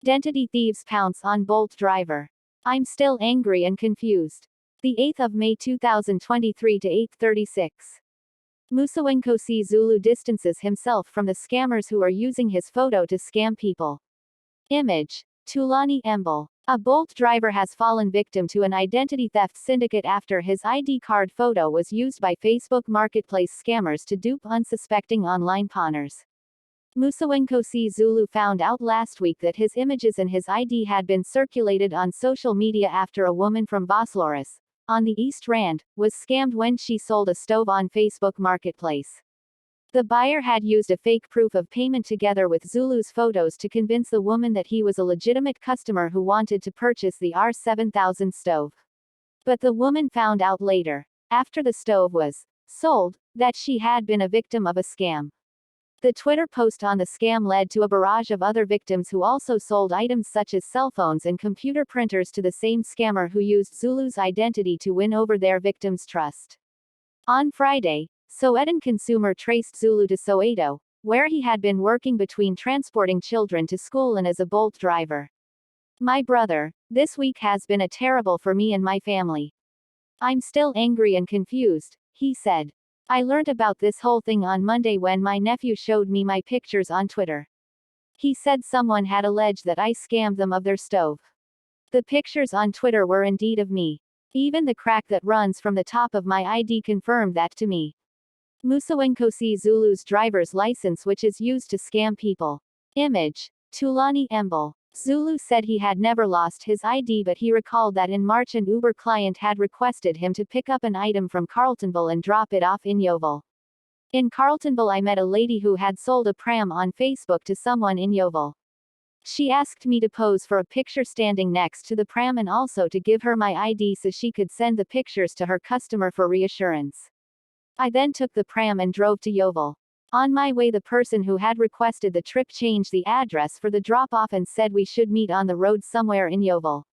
Identity thieves pounce on Bolt driver. I'm still angry and confused. The 8th of May 2023 to 8:36. Musawenkosi Zulu distances himself from the scammers who are using his photo to scam people. Image. Tulani Embel. A Bolt driver has fallen victim to an identity theft syndicate after his ID card photo was used by Facebook Marketplace scammers to dupe unsuspecting online pawners. Musawenkosi Zulu found out last week that his images and his ID had been circulated on social media after a woman from Bosloris, on the East Rand, was scammed when she sold a stove on Facebook Marketplace. The buyer had used a fake proof of payment together with Zulu's photos to convince the woman that he was a legitimate customer who wanted to purchase the R7000 stove. But the woman found out later, after the stove was sold, that she had been a victim of a scam. The Twitter post on the scam led to a barrage of other victims who also sold items such as cell phones and computer printers to the same scammer who used Zulu's identity to win over their victims' trust. On Friday, Sowetan consumer traced Zulu to Soweto, where he had been working between transporting children to school and as a Bolt driver. "My brother, this week has been terrible for me and my family. I'm still angry and confused," he said. "I learned about this whole thing on Monday when my nephew showed me my pictures on Twitter. He said someone had alleged that I scammed them of their stove. The pictures on Twitter were indeed of me. Even the crack that runs from the top of my ID confirmed that to me." Musawenkosi Zulu's driver's license, which is used to scam people. Image. Tulani Embel. Zulu said he had never lost his ID, but he recalled that in March an Uber client had requested him to pick up an item from Carletonville and drop it off in Yeovil. "In Carletonville I met a lady who had sold a pram on Facebook to someone in Yeovil. She asked me to pose for a picture standing next to the pram and also to give her my ID so she could send the pictures to her customer for reassurance. I then took the pram and drove to Yeovil. On my way the person who had requested the trip changed the address for the drop-off and said we should meet on the road somewhere in Yeovil.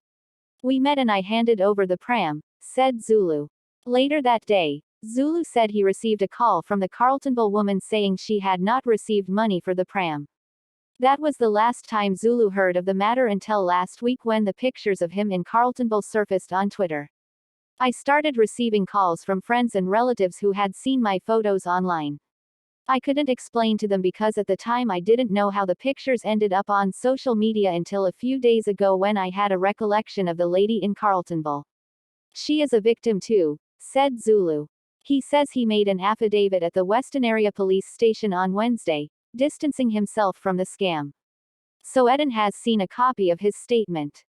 We met and I handed over the pram," said Zulu. Later that day, Zulu said he received a call from the Carletonville woman saying she had not received money for the pram. That was the last time Zulu heard of the matter until last week when the pictures of him in Carletonville surfaced on Twitter. "I started receiving calls from friends and relatives who had seen my photos online. I couldn't explain to them because at the time I didn't know how the pictures ended up on social media until a few days ago when I had a recollection of the lady in Carletonville. She is a victim too," said Zulu. He says he made an affidavit at the Weston Area Police Station on Wednesday, distancing himself from the scam. Sowetan has seen a copy of his statement.